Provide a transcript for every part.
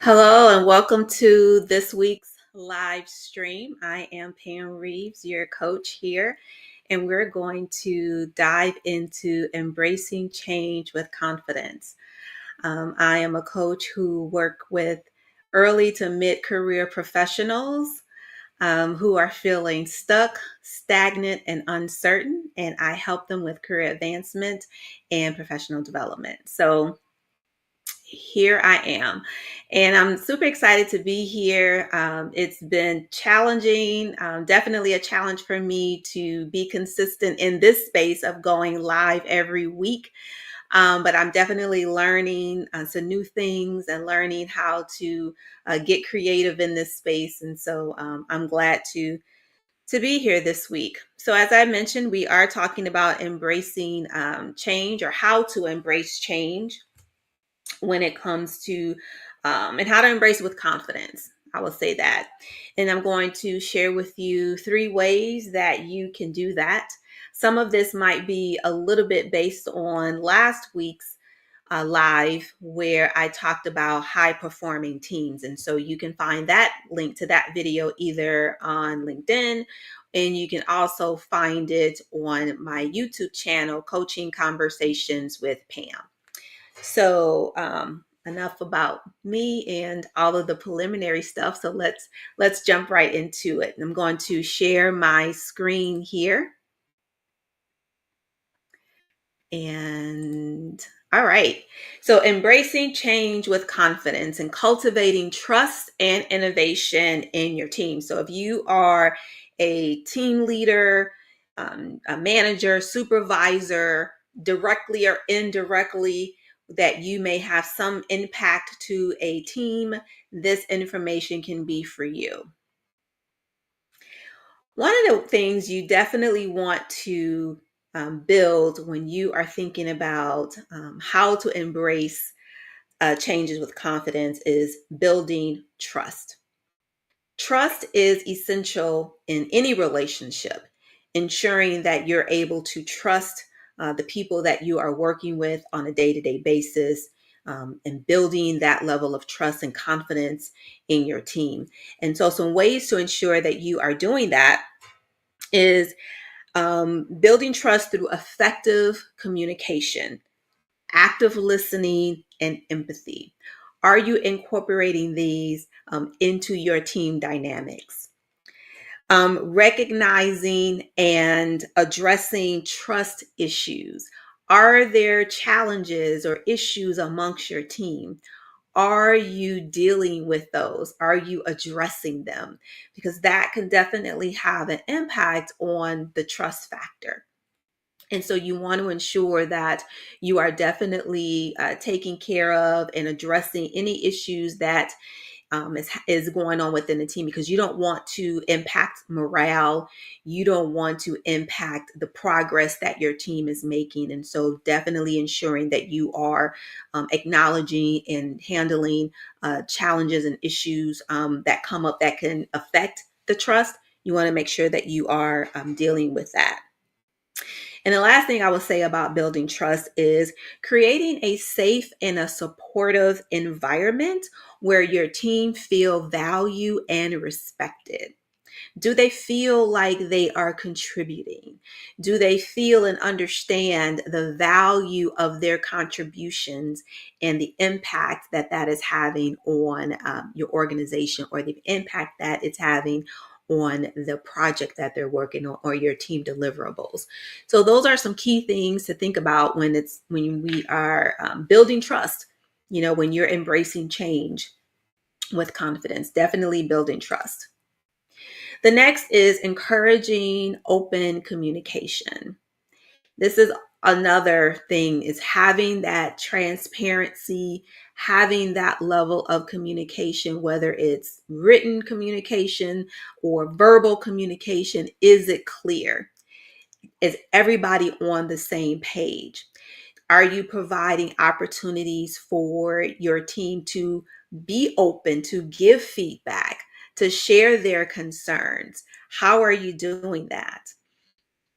Hello and welcome to this week's live stream. I am Pam Reeves, your coach here, and we're going to dive into embracing change with confidence. I am a coach who work with early to mid-career professionals who are feeling stuck, stagnant, and uncertain, and I help them with career advancement and professional development. So here I am. And I'm super excited to be here. It's been challenging, definitely a challenge for me to be consistent in this space of going live every week. But I'm definitely learning some new things and learning how to get creative in this space. And so I'm glad to be here this week. So, as I mentioned, we are talking about embracing change or how to embrace change when it comes to and how to embrace it with confidence. I will say that. And I'm going to share with you 3 ways that you can do that. Some of this might be a little bit based on last week's live where I talked about high performing teams. And so you can find that link to that video either on LinkedIn, and you can also find it on my YouTube channel, Coaching Conversations with Pam. So enough about me and all of the preliminary stuff. So let's jump right into it. I'm going to share my screen here. And all right. So embracing change with confidence and cultivating trust and innovation in your team. So if you are a team leader, a manager, supervisor, directly or indirectly, that you may have some impact to a team, this information can be for you. One of the things you definitely want to build when you are thinking about how to embrace changes with confidence is building trust. Trust is essential in any relationship, ensuring that you're able to trust the people that you are working with on a day to day basis. And building that level of trust and confidence in your team. And so, some ways to ensure that you are doing that is building trust through effective communication, active listening, and empathy. Are you incorporating these into your team dynamics? Recognizing and addressing trust issues. Are there challenges or issues amongst your team? Are you dealing with those? Are you addressing them? Because that can definitely have an impact on the trust factor. And so you want to ensure that you are definitely taking care of and addressing any issues that is going on within the team, because you don't want to impact morale. You don't want to impact the progress that your team is making. And so definitely ensuring that you are acknowledging and handling challenges and issues that come up that can affect the trust. You want to make sure that you are dealing with that. And the last thing I will say about building trust is creating a safe and a supportive environment where your team feel valued and respected. Do they feel like they are contributing? Do they feel and understand the value of their contributions and the impact that that is having on your organization, or the impact that it's having on the project that they're working on, or your team deliverables? So those are some key things to think about when we are building trust. When you're embracing change with confidence, definitely building trust. The next is encouraging open communication. This is another thing, is having that transparency, having that level of communication, whether it's written communication or verbal communication. Is it clear? Is everybody on the same page? Are you providing opportunities for your team to be open, to give feedback, to share their concerns? How are you doing that?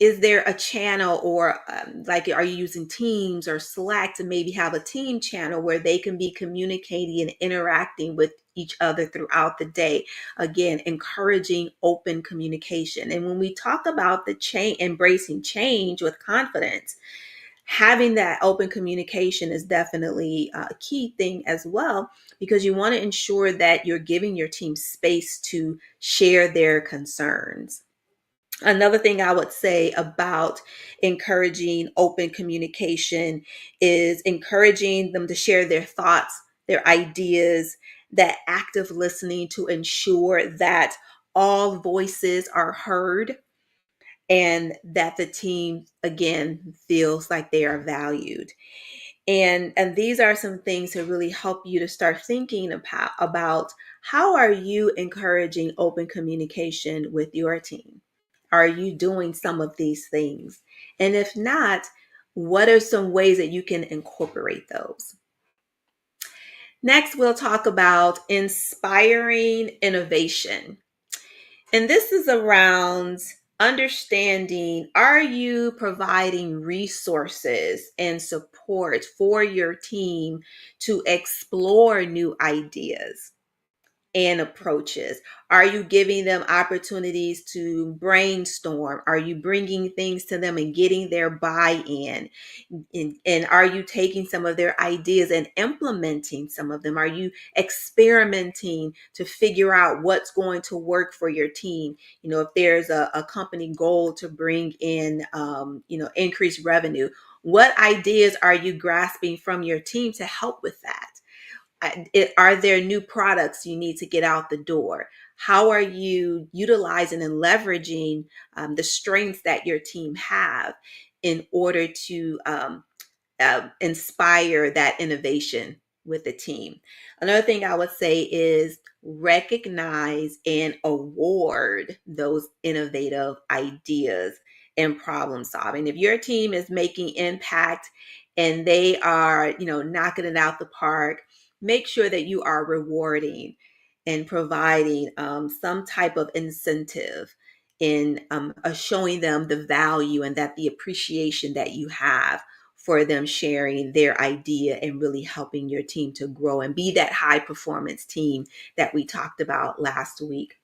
is there a channel, or like, are you using Teams or Slack to maybe have a team channel where they can be communicating and interacting with each other throughout the day? Again, encouraging open communication. And when we talk about the change, embracing change with confidence, having that open communication is definitely a key thing as well, because you want to ensure that you're giving your team space to share their concerns. Another thing I would say about encouraging open communication is encouraging them to share their thoughts, their ideas, that active listening to ensure that all voices are heard and that the team again feels like they are valued. And these are some things to really help you to start thinking about how are you encouraging open communication with your team? Are you doing some of these things? And if not, what are some ways that you can incorporate those? Next, we'll talk about inspiring innovation. And this is around understanding, are you providing resources and support for your team to explore new ideas and approaches? Are you giving them opportunities to brainstorm? Are you bringing things to them and getting their buy-in? And are you taking some of their ideas and implementing some of them? Are you experimenting to figure out what's going to work for your team? If there's a company goal to bring in, increased revenue, what ideas are you grasping from your team to help with that? Are there new products you need to get out the door? How are you utilizing and leveraging the strengths that your team have in order to inspire that innovation with the team? Another thing I would say is recognize and award those innovative ideas and problem solving. If your team is making impact and they are, knocking it out the park, make sure that you are rewarding and providing some type of incentive in showing them the value and that the appreciation that you have for them sharing their idea and really helping your team to grow and be that high performance team that we talked about last week.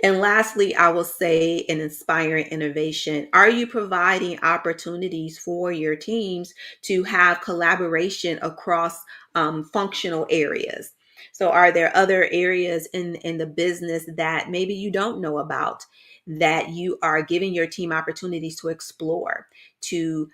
And lastly, I will say in inspiring innovation, are you providing opportunities for your teams to have collaboration across functional areas? So are there other areas in the business that maybe you don't know about that you are giving your team opportunities to explore, to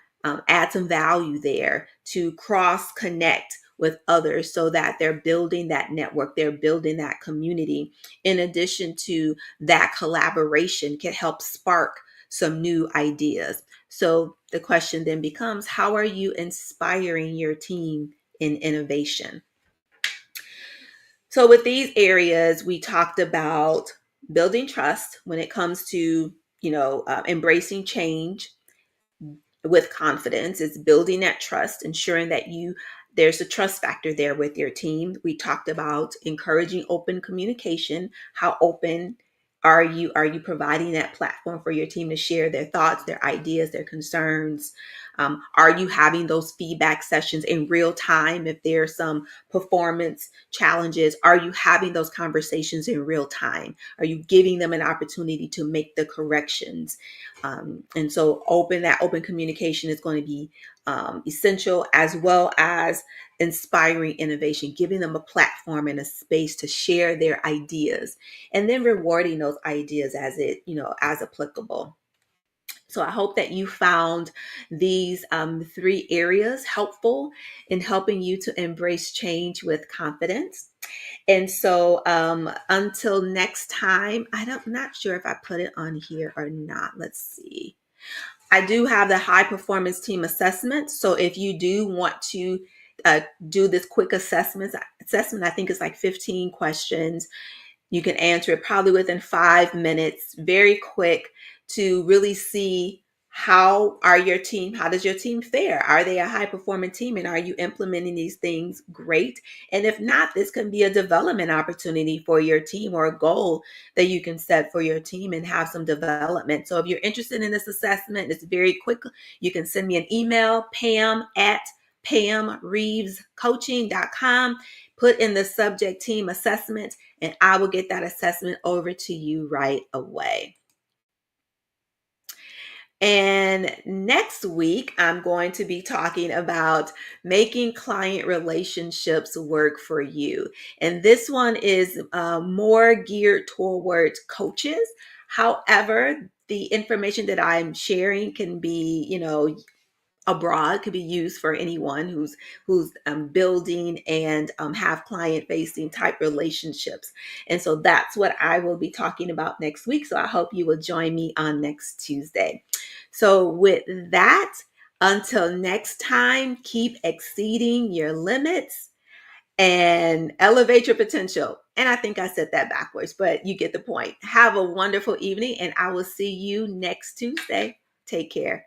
add some value there, to cross connect with others so that they're building that network, they're building that community, in addition to that collaboration can help spark some new ideas. So the question then becomes, how are you inspiring your team in innovation? So with these areas, we talked about building trust when it comes to, embracing change with confidence. It's building that trust, ensuring that there's a trust factor there with your team. We talked about encouraging open communication. How open are you providing that platform for your team to share their thoughts, their ideas, their concerns? Are you having those feedback sessions in real time? If there's some performance challenges, are you having those conversations in real time? Are you giving them an opportunity to make the corrections? And so that open communication is going to be essential, as well as inspiring innovation, giving them a platform and a space to share their ideas, and then rewarding those ideas as applicable. So I hope that you found these three areas helpful in helping you to embrace change with confidence. And so until next time, I'm not sure if I put it on here or not. Let's see. I do have the high performance team assessment. So if you do want to do this quick assessment, I think it's like 15 questions. You can answer it probably within 5 minutes, very quick, to really see how does your team fare? Are they a high performing team, and are you implementing these things great? And if not, this can be a development opportunity for your team, or a goal that you can set for your team and have some development. So if you're interested in this assessment, it's very quick. You can send me an email, pam@pamreevescoaching.com. Put in the subject team assessment, and I will get that assessment over to you right away. And next week, I'm going to be talking about making client relationships work for you. And this one is more geared towards coaches. However, the information that I'm sharing can be, abroad, could be used for anyone who's building and have client facing type relationships. And so that's what I will be talking about next week. So I hope you will join me on next Tuesday. So with that, until next time, keep exceeding your limits and elevate your potential. And I think I said that backwards, but you get the point. Have a wonderful evening, and I will see you next Tuesday. Take care.